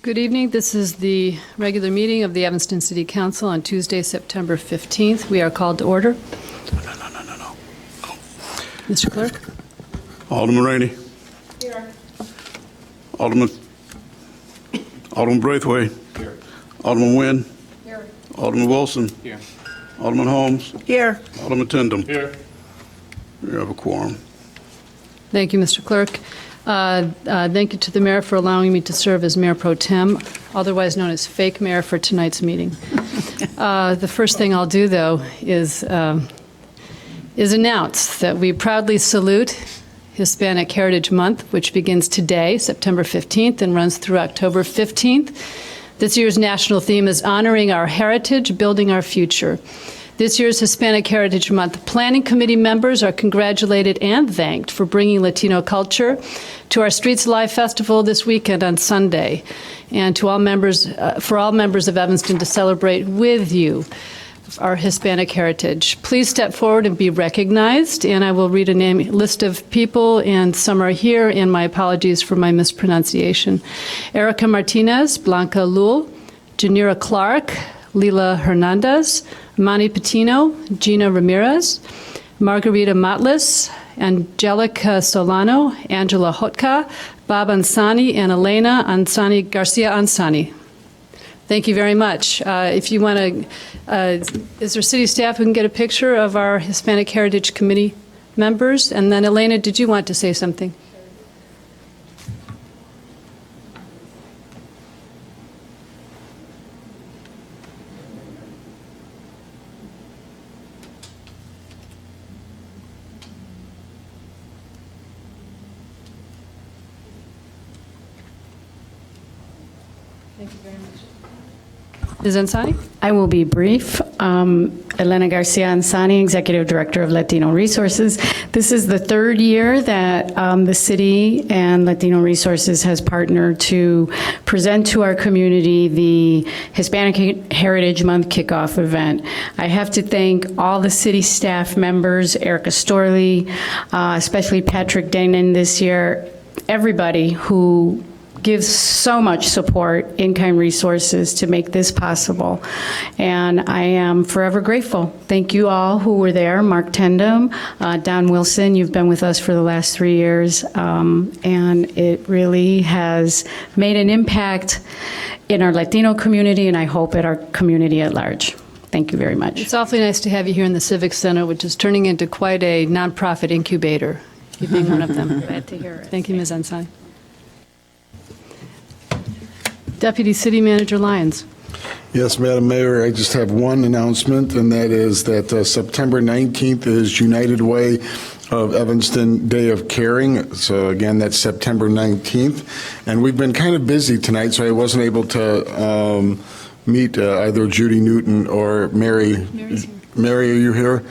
Good evening. This is the regular meeting of the Evanston City Council on Tuesday, September 15th. We are called to order. No. Mr. Clerk? Alderman Rainey. Here. Alderman Braithwaite. Here. Alderman Nguyen. Here. Alderman Wilson. Here. Alderman Holmes. Here. Alderman Tindem. Here. You have a quorum. Thank you, Mr. Clerk. Thank you to the mayor for allowing me to serve as Mayor Pro Tem, otherwise known as fake mayor for tonight's meeting. The first thing I'll do, though, is announce that we proudly salute Hispanic Heritage Month, which begins today, September 15th, and runs through October 15th. This year's national theme is honoring our heritage, building our future. This year's Hispanic Heritage Month Planning Committee members are congratulated and thanked for bringing Latino culture to our Streets Alive Festival this weekend on Sunday, and to all members, for all members of Evanston to celebrate with you our Hispanic heritage. Please step forward and be recognized, and I will read a list of people, and some are here, and my apologies for my mispronunciation. Erica Martinez, Blanca Lul, Janira Clark, Lila Hernandez, Manny Patino, Gina Ramirez, Margarita Matlis, Angelica Solano, Angela Hotka, Bob Ansani, and Elena Garcia Ansani. Thank you very much. If you want to, is there city staff who can get a picture of our Hispanic Heritage Committee members? And then Elena, did you want to say something? Thank you very much. Ms. Ansani? I will be brief. Elena Garcia Ansani, Executive Director of Latino Resources. This is the third year that the city and Latino Resources has partnered to present to our community the Hispanic Heritage Month kickoff event. I have to thank all the city staff members, Erica Storley, especially Patrick Danon this year, everybody who gives so much support, in-kind resources, to make this possible. And I am forever grateful. Thank you all who were there. Mark Tendem, Don Wilson, you've been with us for the last 3 years, and it really has made an impact in our Latino community, and I hope at our community at large. Thank you very much. It's awfully nice to have you here in the Civic Center, which is turning into quite a nonprofit incubator, you being one of them. Glad to hear it. Thank you, Ms. Ansani. Deputy City Manager Lyons. Yes, Madam Mayor, I just have one announcement, and that is that September 19th is United Way of Evanston Day of Caring. So again, that's September 19th. And we've been kind of busy tonight, so I wasn't able to meet either Judy Newton or Mary. Mary, are you here?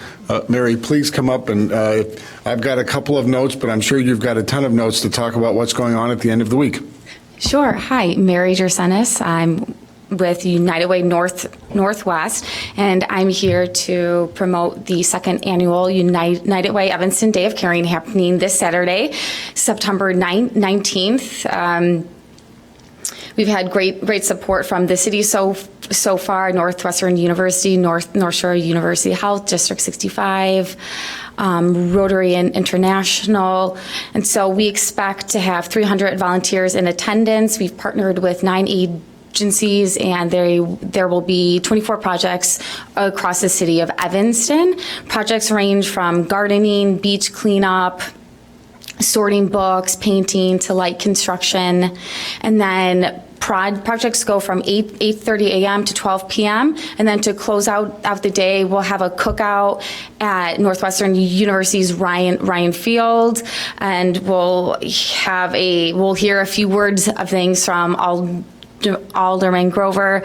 Mary, please come up. And I've got a couple of notes, but I'm sure you've got a ton of notes to talk about what's going on at the end of the week. Sure. Hi, Mary Jersenis. I'm with United Way Northwest, and I'm here to promote the second annual United Way Evanston Day of Caring happening this Saturday, September 19th. We've had great support from the city so far, Northwestern University, North Shore University Health, District 65, Rotary International. And so we expect to have 300 volunteers in attendance. We've partnered with 9 agencies, and there will be 24 projects across the city of Evanston. Projects range from gardening, beach cleanup, sorting books, painting, to light construction. And then projects go from 8:30 a.m. to 12 p.m. And then to close out the day, we'll have a cookout at Northwestern University's Ryan Field, and we'll hear a few words of things from Alderman Grover,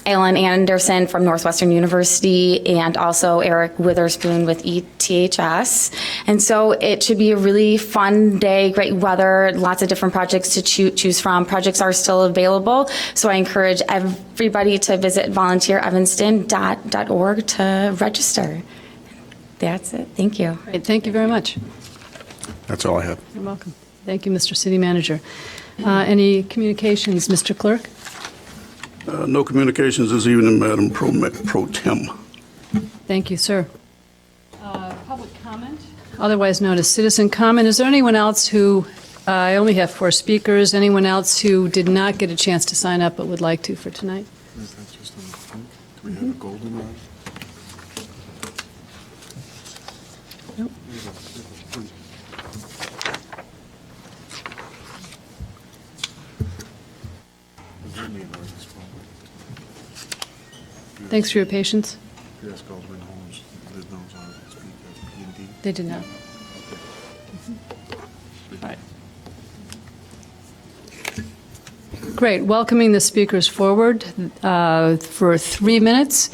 Alan Anderson from Northwestern University, and also Eric Witherspoon with ETHS. And so it should be a really fun day, great weather, lots of different projects to choose from. Projects are still available, so I encourage everybody to visit volunteerevanston.org to register. That's it. Thank you. Great. Thank you very much. That's all I have. You're welcome. Thank you, Mr. City Manager. Any communications, Mr. Clerk? No communications this evening, Madam Pro Tem. Thank you, sir. Public comment, otherwise known as citizen comment. Is there anyone else who, I only have 4 speakers, anyone else who did not get a chance to sign up but would like to for tonight? Is that just on the front? Do we have a golden one? Nope. Thanks for your patience. Yes, Alderman Holmes. There's no one to speak at P&D. They did not. All right. Great. Welcoming the speakers forward for 3 minutes.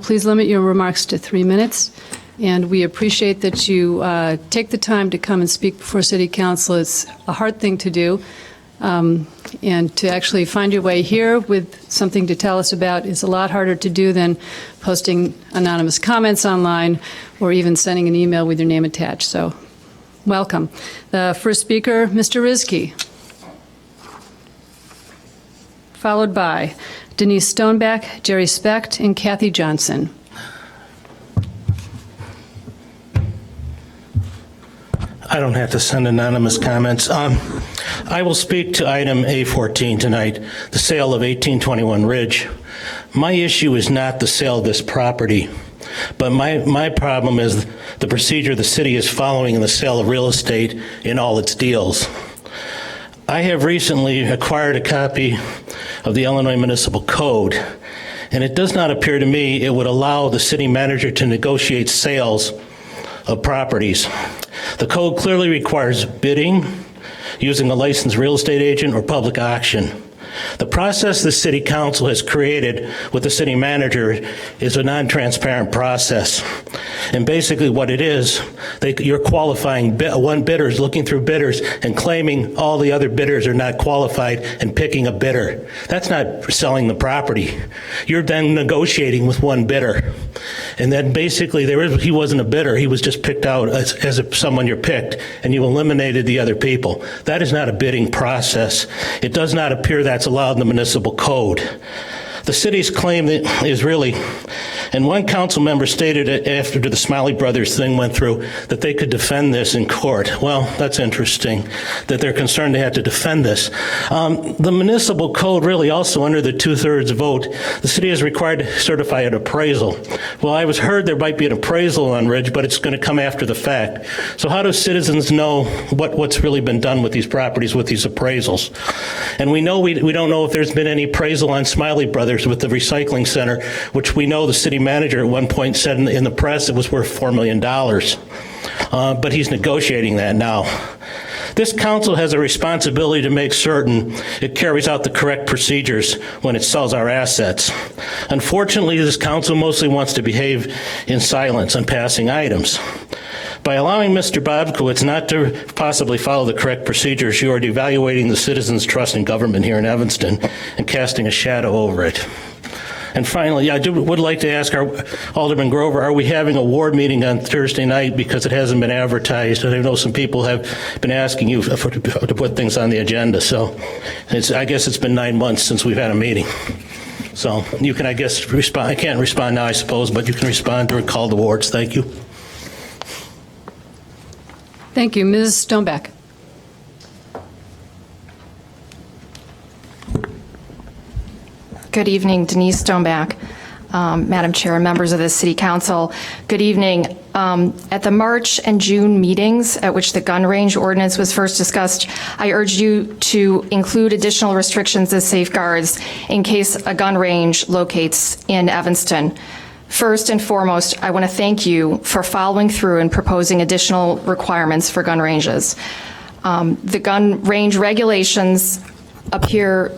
Please limit your remarks to 3 minutes. And we appreciate that you take the time to come and speak before City Council. It's a hard thing to do. And to actually find your way here with something to tell us about is a lot harder to do than posting anonymous comments online or even sending an email with your name attached. So, welcome. The first speaker, Mr. Rizky, followed by Denise Stoneback, Jerry Specht, and Kathy Johnson. I don't have to send anonymous comments. I will speak to item A14 tonight, the sale of 1821 Ridge. My issue is not the sale of this property, but my problem is the procedure the city is following in the sale of real estate in all its deals. I have recently acquired a copy of the Illinois Municipal Code, and it does not appear to me it would allow the city manager to negotiate sales of properties. The code clearly requires bidding, using a licensed real estate agent or public auction. The process the city council has created with the city manager is a non-transparent process. And basically what it is, you're qualifying, one bidder is looking through bidders and claiming all the other bidders are not qualified and picking a bidder. That's not selling the property. You're then negotiating with one bidder. And then basically he wasn't a bidder, he was just picked out as someone you're picked, and you eliminated the other people. That is not a bidding process. It does not appear that's allowed in the municipal code. The city's claim is really, and one council member stated after the Smiley Brothers thing went through that they could defend this in court. Well, that's interesting that they're concerned they had to defend this. The municipal code really also under the 2/3 vote, the city is required to certify an appraisal. Well, I was heard there might be an appraisal on Ridge, but it's going to come after the fact. So how do citizens know what's really been done with these properties, with these appraisals? And we know we don't know if there's been any appraisal on Smiley Brothers with the recycling center, which we know the city manager at one point said in the press it was worth $4 million. But he's negotiating that now. This council has a responsibility to make certain it carries out the correct procedures when it sells our assets. Unfortunately, this council mostly wants to behave in silence on passing items. By allowing Mr. Bobkowitz not to possibly follow the correct procedures, you are devaluating the citizens' trust in government here in Evanston and casting a shadow over it. And finally, I would like to ask Alderman Grover, are we having a ward meeting on Thursday night because it hasn't been advertised? And I know some people have been asking you to put things on the agenda. So I guess it's been 9 months since we've had a meeting. So you can, I guess, respond. I can't respond now, I suppose, but you can respond during call to wards. Thank you. Thank you. Ms. Stoneback. Good evening, Denise Stoneback, Madam Chair, and members of the City Council. Good evening. At the March and June meetings at which the gun range ordinance was first discussed, I urged you to include additional restrictions as safeguards in case a gun range locates in Evanston. First and foremost, I want to thank you for following through and proposing additional requirements for gun ranges. The gun range regulations appear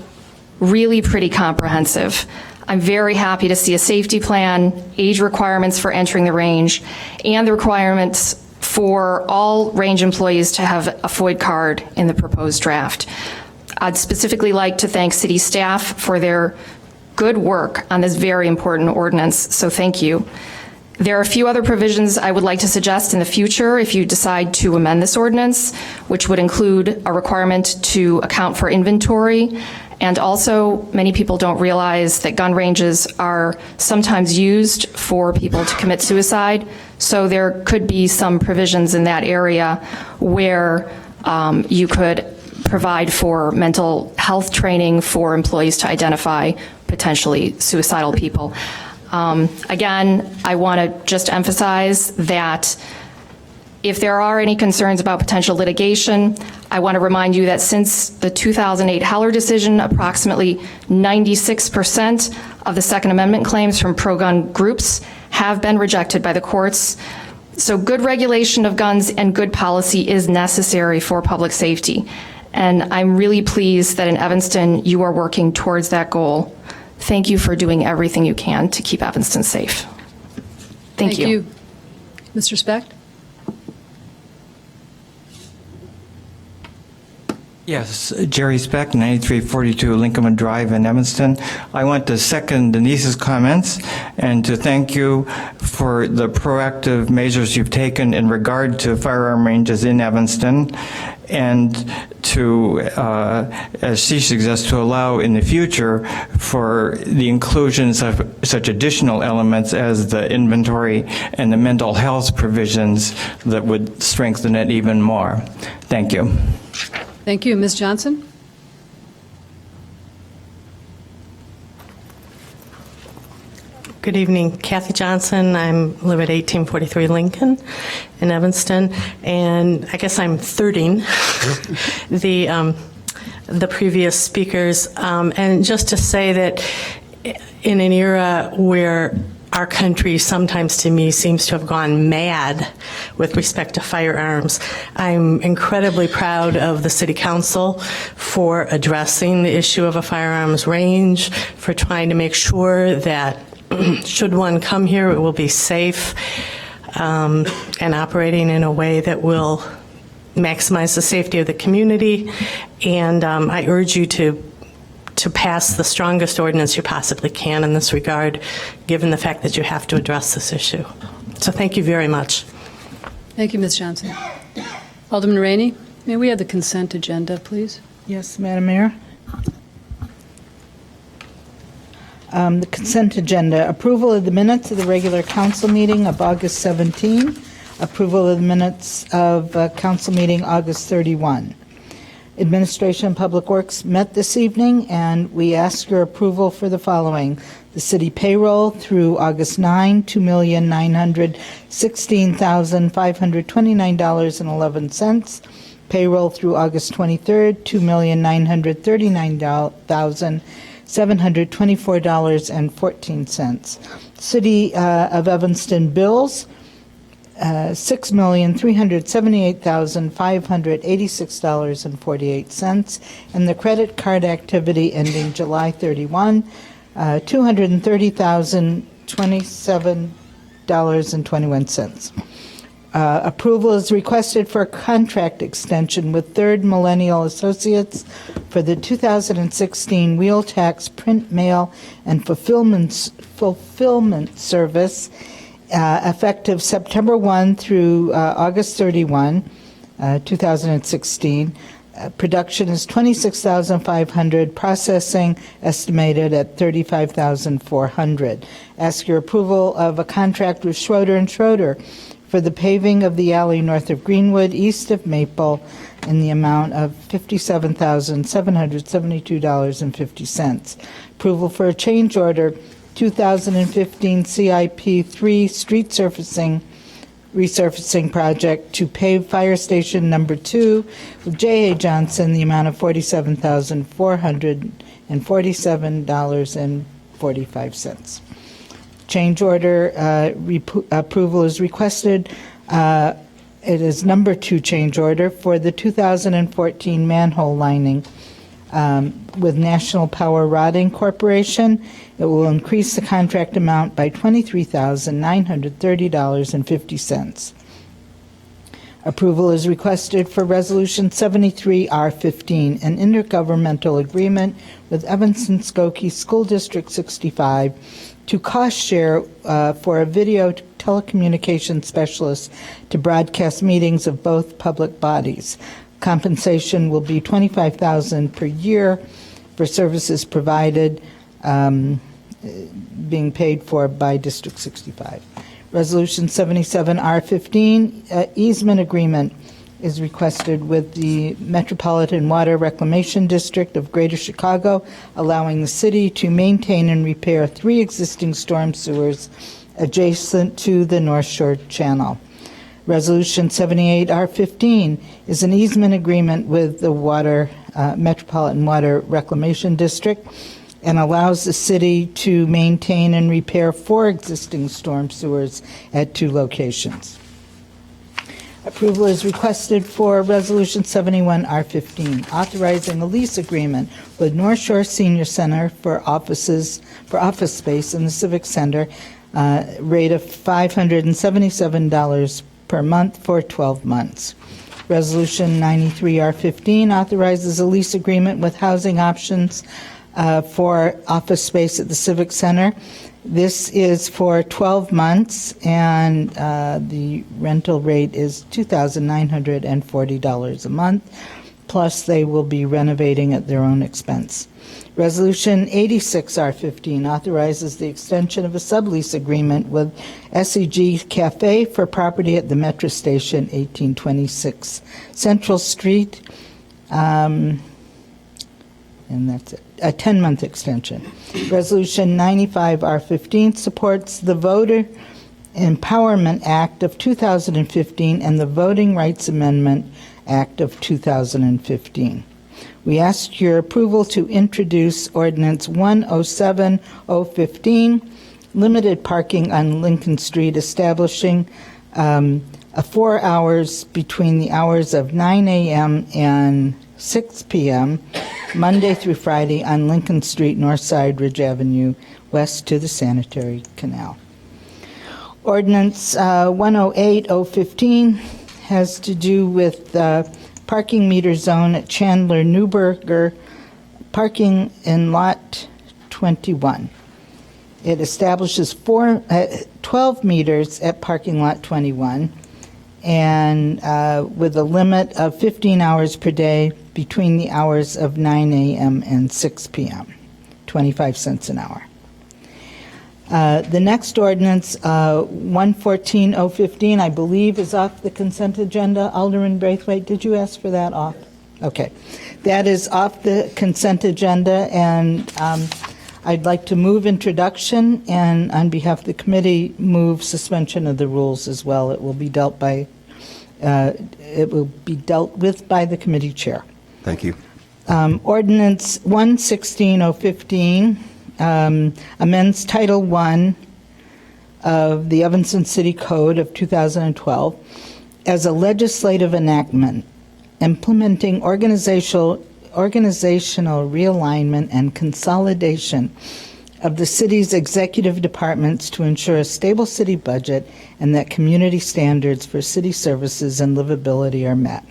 really pretty comprehensive. I'm very happy to see a safety plan, age requirements for entering the range, and the requirements for all range employees to have a FOID card in the proposed draft. I'd specifically like to thank city staff for their good work on this very important ordinance, so thank you. There are a few other provisions I would like to suggest in the future if you decide to amend this ordinance, which would include a requirement to account for inventory. And also, many people don't realize that gun ranges are sometimes used for people to commit suicide. So there could be some provisions in that area where you could provide for mental health training for employees to identify potentially suicidal people. Again, I want to just emphasize that if there are any concerns about potential litigation, I want to remind you that since the 2008 Heller decision, approximately 96% of the Second Amendment claims from pro-gun groups have been rejected by the courts. So good regulation of guns and good policy is necessary for public safety. And I'm really pleased that in Evanston, you are working towards that goal. Thank you for doing everything you can to keep Evanston safe. Thank you. Mr. Specht? Yes, Jerry Speck, 9342 Lincoln Drive in Evanston. I want to second Denise's comments and to thank you for the proactive measures you've taken in regard to firearm ranges in Evanston, and to, as she suggests, to allow in the future for the inclusions of such additional elements as the inventory and the mental health provisions that would strengthen it even more. Thank you. Thank you. Ms. Johnson? Good evening, Kathy Johnson. I live at 1843 Lincoln in Evanston, and I guess I'm thirding the previous speakers. And just to say that in an era where our country sometimes, to me, seems to have gone mad with respect to firearms, I'm incredibly proud of the City Council for addressing the issue of a firearms range, for trying to make sure that should one come here, it will be safe and operating in a way that will maximize the safety of the community. And I urge you to pass the strongest ordinance you possibly can in this regard, given the fact that you have to address this issue. So thank you very much. Thank you, Ms. Johnson. Alderman Rainey, may we have the consent agenda, please? Yes, Madam Mayor. The consent agenda: approval of the minutes of the regular council meeting of August 17, approval of the minutes of council meeting August 31. Administration and Public Works met this evening, and we ask your approval for the following: the city payroll through August 9, $2,916,529.11. Payroll through August 23, $2,939,724.14. City of Evanston bills, $6,378,586.48, and the credit card activity ending July 31, $230,027.21. Approval is requested for a contract extension with Third Millennial Associates for the 2016 wheel tax print, mail, and fulfillment service, effective September 1 through August 31, 2016. Production is $26,500. Processing estimated at $35,400. Ask your approval of a contract with Schroeder & Schroeder for the paving of the alley north of Greenwood, east of Maple, in the amount of $57,772.50. Approval for a change order 2015 CIP 3 street resurfacing project to pave Fire Station Number 2 with J.A. Johnson, the amount of $47,447.45. Change order approval is requested. It is number 2 change order for the 2014 manhole lining with National Power Rodding Corporation. It will increase the contract amount by $23,930.50. Approval is requested for Resolution 73R15, an intergovernmental agreement with Evanston-Skokie School District 65 to cost share for a video telecommunications specialist to broadcast meetings of both public bodies. Compensation will be $25,000 per year for services provided, being paid for by District 65. Resolution 77R15, easement agreement is requested with the Metropolitan Water Reclamation District of Greater Chicago, allowing the city to maintain and repair 3 existing storm sewers adjacent to the North Shore Channel. Resolution 78R15 is an easement agreement with the Metropolitan Water Reclamation District and allows the city to maintain and repair 4 existing storm sewers at 2 locations. Approval is requested for Resolution 71R15, authorizing a lease agreement with North Shore Senior Center for office space in the Civic Center, rate of $577 per month for 12 months. Resolution 93R15 authorizes a lease agreement with Housing Options for office space at the Civic Center. This is for 12 months, and the rental rate is $2,940 a month, plus they will be renovating at their own expense. Resolution 86R15 authorizes the extension of a sublease agreement with SEG Cafe for property at the Metro Station, 1826 Central Street, and that's it. A 10-month extension. Resolution 95R15 supports the Voter Empowerment Act of 2015 and the Voting Rights Amendment Act of 2015. We ask your approval to introduce Ordinance 107-015, limited parking on Lincoln Street, establishing 4 hours between the hours of 9 a.m. and 6 p.m., Monday through Friday on Lincoln Street, North Side, Ridge Avenue, west to the Sanitary Canal. Ordinance 108-015 has to do with parking meter zone at Chandler Newberger, parking in Lot 21. It establishes 12 meters at parking lot 21, and with a limit of 15 hours per day between the hours of 9 a.m. and 6 p.m., 25 cents an hour. The next ordinance, 114-015, I believe is off the consent agenda. Alderman Braithwaite, did you ask for that off? Okay. That is off the consent agenda, and I'd like to move introduction, and on behalf of the committee, move suspension of the rules as well. It will be dealt with by the committee chair. Thank you. Ordinance 116-015 amends Title I of the Evanston City Code of 2012 as a legislative enactment, implementing organizational realignment and consolidation of the city's executive departments to ensure a stable city budget and that community standards for city services and livability are met.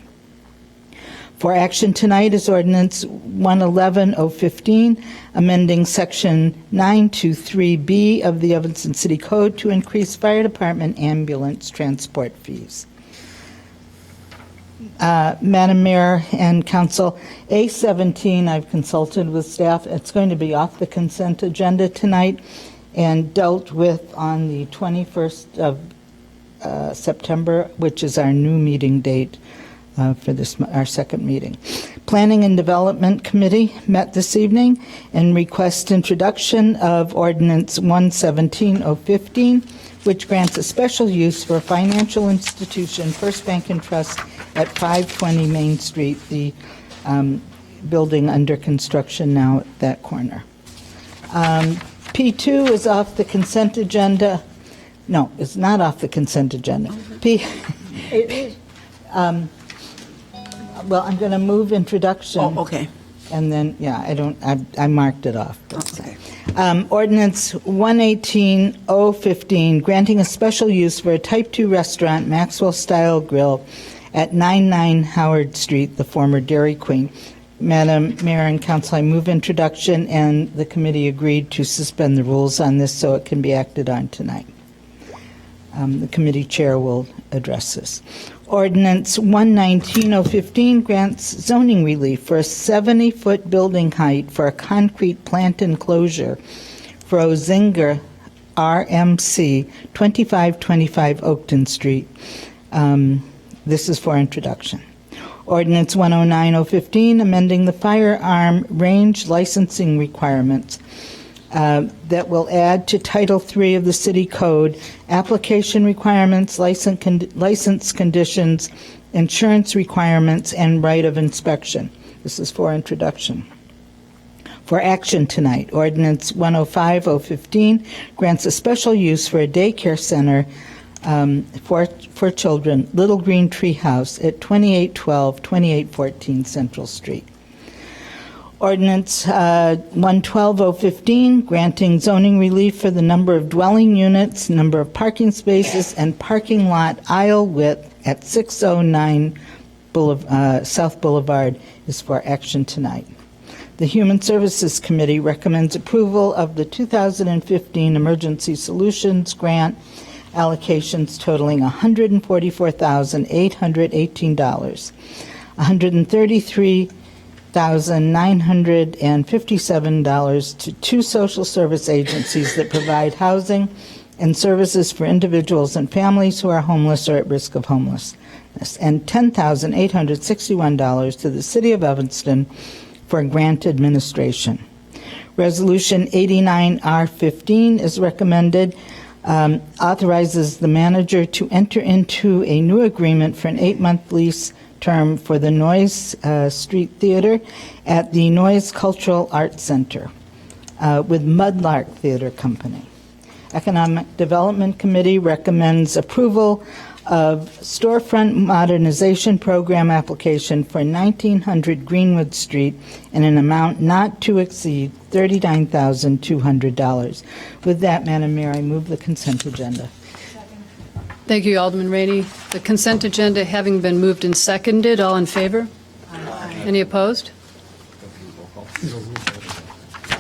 For action tonight is Ordinance 111-015, amending Section 923B of the Evanston City Code to increase fire department ambulance transport fees. Madam Mayor and Council, A17, I've consulted with staff. It's going to be off the consent agenda tonight and dealt with on the 21st of September, which is our new meeting date for this, our second meeting. Planning and Development Committee met this evening and request introduction of Ordinance 117-015, which grants a special use for a financial institution, First Bank and Trust, at 520 Main Street, the building under construction now at that corner. P2 is off the consent agenda. No, it's not off the consent agenda. Well, I'm going to move introduction. Oh, okay. And then, yeah, I marked it off. Okay. Ordinance 118-015, granting a special use for a Type 2 restaurant, Maxwell Style Grill, at 99 Howard Street, the former Dairy Queen. Madam Mayor and Council, I move introduction, and the committee agreed to suspend the rules on this so it can be acted on tonight. The committee chair will address this. Ordinance 119-015 grants zoning relief for a 70-foot building height for a concrete plant enclosure for Ozinga RMC, 2525 Oakton Street. This is for introduction. Ordinance 109-015, amending the firearm range licensing requirements that will add to Title III of the City Code application requirements, license conditions, insurance requirements, and right of inspection. This is for introduction. For action tonight, Ordinance 105-015 grants a special use for a daycare center for children, Little Green Tree House at 2812, 2814 Central Street. Ordinance 112-015, granting zoning relief for the number of dwelling units, number of parking spaces, and parking lot aisle width at 609 South Boulevard is for action tonight. The Human Services Committee recommends approval of the 2015 Emergency Solutions Grant allocations totaling $144,818, $133,957 to two social service agencies that provide housing and services for individuals and families who are homeless or at risk of homelessness, and $10,861 to the City of Evanston for grant administration. Resolution 89R15 is recommended, authorizes the manager to enter into a new agreement for an 8-month lease term for the Noyes Street Theater at the Noyes Cultural Arts Center with Mudlark Theater Company. Economic Development Committee recommends approval of storefront modernization program application for 1900 Greenwood Street in an amount not to exceed $39,200. With that, Madam Mayor, I move the consent agenda. Thank you, Alderman Rainey. The consent agenda having been moved and seconded, all in favor? Aye. Any opposed?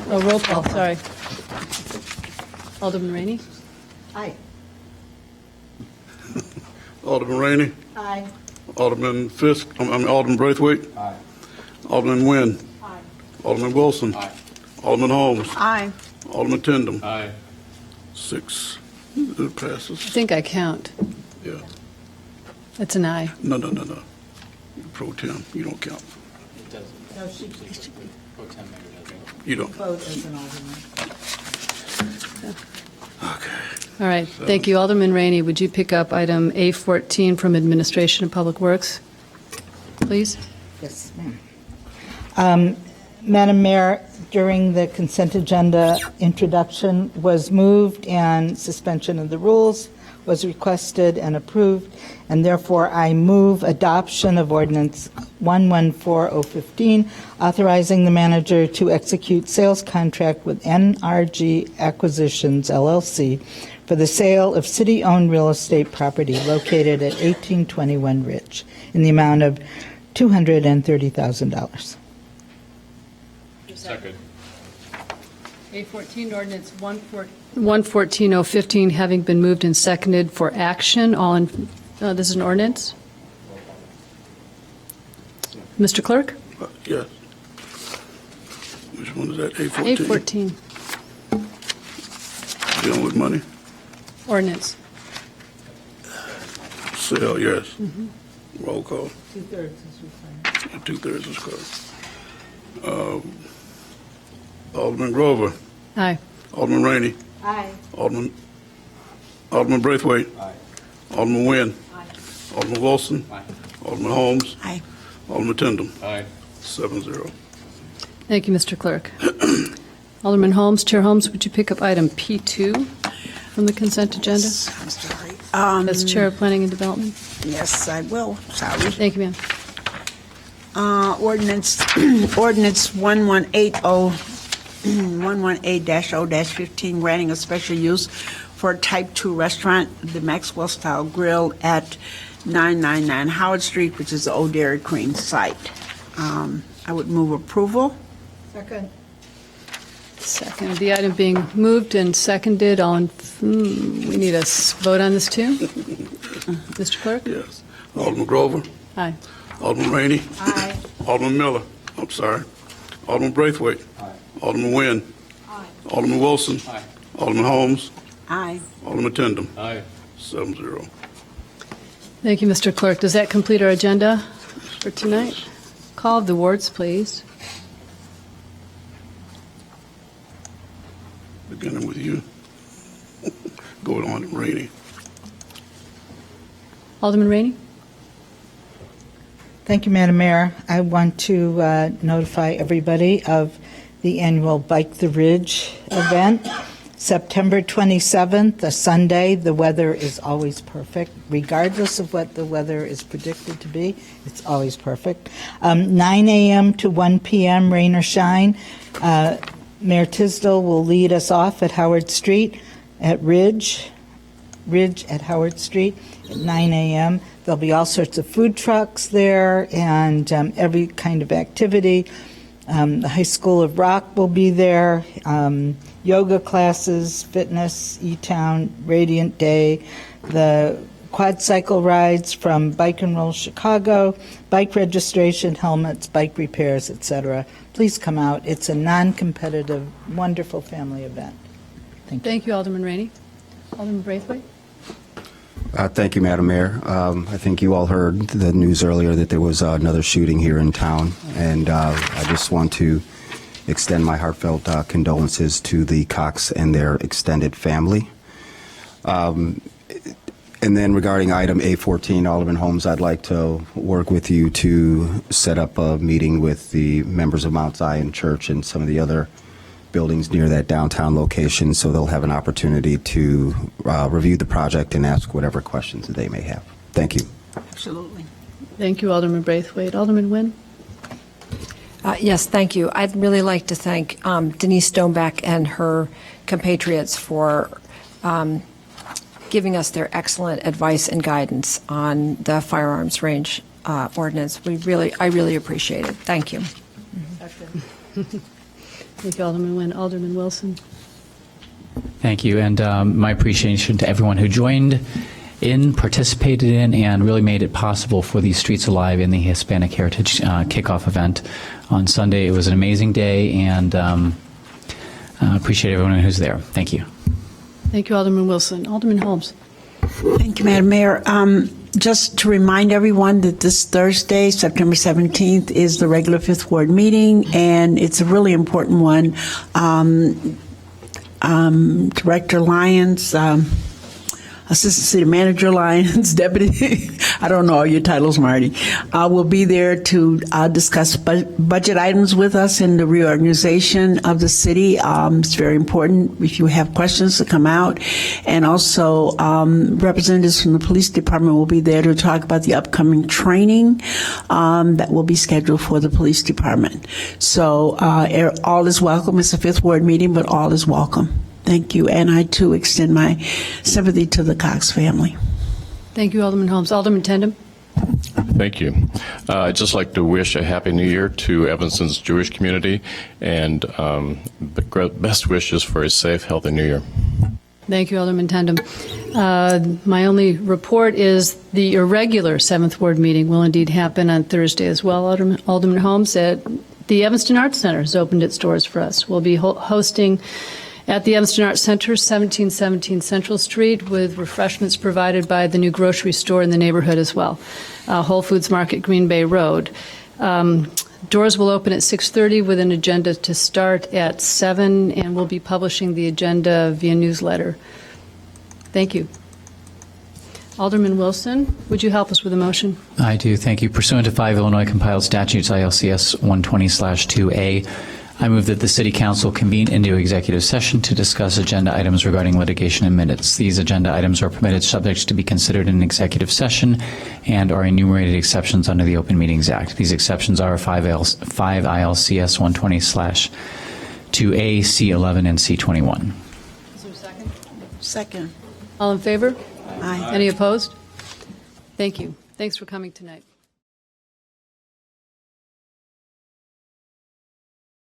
Oh, roll call, sorry. Alderman Rainey? Aye. Alderman Rainey. Aye. Alderman Fisk. Alderman Braithwaite. Aye. Alderman Nguyen. Aye. Alderman Wilson. Aye. Alderman Holmes. Aye. Alderman Tindem. Aye. 6. It passes. I think I count. Yeah. That's an aye. No. Pro tem, you don't count. It doesn't. No, she Pro tem member doesn't. You don't. vote as an alderman. All right, thank you. Alderman Rainey, would you pick up item A14 from Administration and Public Works, please? Yes, ma'am. Madam Mayor, during the consent agenda introduction was moved and suspension of the rules was requested and approved, and therefore I move adoption of Ordinance 114-015, authorizing the manager to execute sales contract with NRG Acquisitions, LLC, for the sale of city-owned real estate property located at 1821 Ridge in the amount of $230,000. Second. A14, ordinance 114-015 having been moved and seconded for action. All in, this is an ordinance? Mr. Clerk? Yes. Which one is that? A14? A14, Dealing with money? ordinance. Sale, yes. Roll call. 2/3 is required. 2/3 is correct. Alderman Grover. Aye. Alderman Rainey. Aye. Alderman Braithwaite. Aye. Alderman Nguyen. Alderman Wilson. Aye. Alderman Holmes. Aye. Alderman Tindem. Aye. 7-0. Thank you, Mr. Clerk. Alderman Holmes, Chair Holmes, would you pick up item P2 from the consent agenda? I'm sorry. As Chair of Planning and Development? Yes, I will. Sorry. Thank you, ma'am. Ordinance 118-0-15, granting a special use for a Type 2 restaurant, the Maxwell Style Grill at 999 Howard Street, which is the old Dairy Queen site. I would move approval. Second. Second. The item being moved and seconded on, we need a vote on this too? Mr. Clerk? Yes. Alderman Grover. Aye. Alderman Rainey. Aye. Alderman Miller. I'm sorry. Alderman Braithwaite. Aye. Alderman Nguyen. Alderman Wilson. Aye. Alderman Holmes. Aye. Alderman Tindem. Aye. 7-0. Thank you, Mr. Clerk. Does that complete our agenda for tonight? Call of the wards, please. Beginning with you. Going on, Rainey. Alderman Rainey? Thank you, Madam Mayor. I want to notify everybody of the annual Bike the Ridge event. September 27th, a Sunday. The weather is always perfect, regardless of what the weather is predicted to be. It's always perfect. 9 a.m. to 1 p.m., rain or shine. Mayor Tisdale will lead us off at Howard Street at Ridge at Howard Street at 9 a.m. There'll be all sorts of food trucks there and every kind of activity. The High School of Rock will be there. Yoga classes, fitness, E-Town, Radiant Day, the quad cycle rides from Bike and Roll Chicago, bike registration, helmets, bike repairs, etc. Please come out. It's a non-competitive, wonderful family event. Thank you. Thank you, Alderman Rainey. Alderman Braithwaite? Thank you, Madam Mayor. I think you all heard the news earlier that there was another shooting here in town, and I just want to extend my heartfelt condolences to the Cox and their extended family. And then regarding item A14, Alderman Holmes, I'd like to work with you to set up a meeting with the members of Mount Zion Church and some of the other buildings near that downtown location, so they'll have an opportunity to review the project and ask whatever questions that they may have. Thank you. Absolutely. Thank you, Alderman Braithwaite. Alderman Nguyen? Yes, thank you. I'd really like to thank Denise Stoneback and her compatriots for giving us their excellent advice and guidance on the firearms range ordinance. I really appreciate it. Thank you. Thank you, Alderman Nguyen. Alderman Wilson? Thank you, and my appreciation to everyone who joined in, participated in, and really made it possible for these Streets Alive in the Hispanic Heritage kickoff event on Sunday. It was an amazing day, and appreciate everyone who's there. Thank you. Thank you, Alderman Wilson. Alderman Holmes? Thank you, Madam Mayor. Just to remind everyone that this Thursday, September 17th, is the regular Fifth Ward meeting, and it's a really important one. Director Lyons, Assistant City Manager Lyons, Deputy, I don't know all your titles, Marty, will be there to discuss budget items with us in the reorganization of the city. It's very important if you have questions to come out. And also representatives from the police department will be there to talk about the upcoming training that will be scheduled for the police department. So all is welcome. It's a Fifth Ward meeting, but all is welcome. Thank you. And I, too, extend my sympathy to the Cox family. Thank you, Alderman Holmes. Alderman Tindem? Thank you. I'd just like to wish a Happy New Year to Evanston's Jewish community, and best wishes for a safe, healthy New Year. Thank you, Alderman Tindem. My only report is the irregular 7th Ward meeting will indeed happen on Thursday as well. Alderman Holmes, at the Evanston Arts Center has opened its doors for us. We'll be hosting at the Evanston Arts Center, 1717 Central Street, with refreshments provided by the new grocery store in the neighborhood as well, Whole Foods Market, Green Bay Road. Doors will open at 6:30 with an agenda to start at 7, and we'll be publishing the agenda via newsletter. Thank you. Alderman Wilson, would you help us with a motion? I do. Thank you. Pursuant to 5 Illinois compiled statutes, ILCS 120/2A, I move that the City Council convene into executive session to discuss agenda items regarding litigation and minutes. These agenda items are permitted subjects to be considered in executive session and are enumerated exceptions under the Open Meetings Act. These exceptions are 5 ILCS 120/2A, C11, and C21. Is there a second? Second. All in favor? Aye. Any opposed? Thank you. Thanks for coming tonight.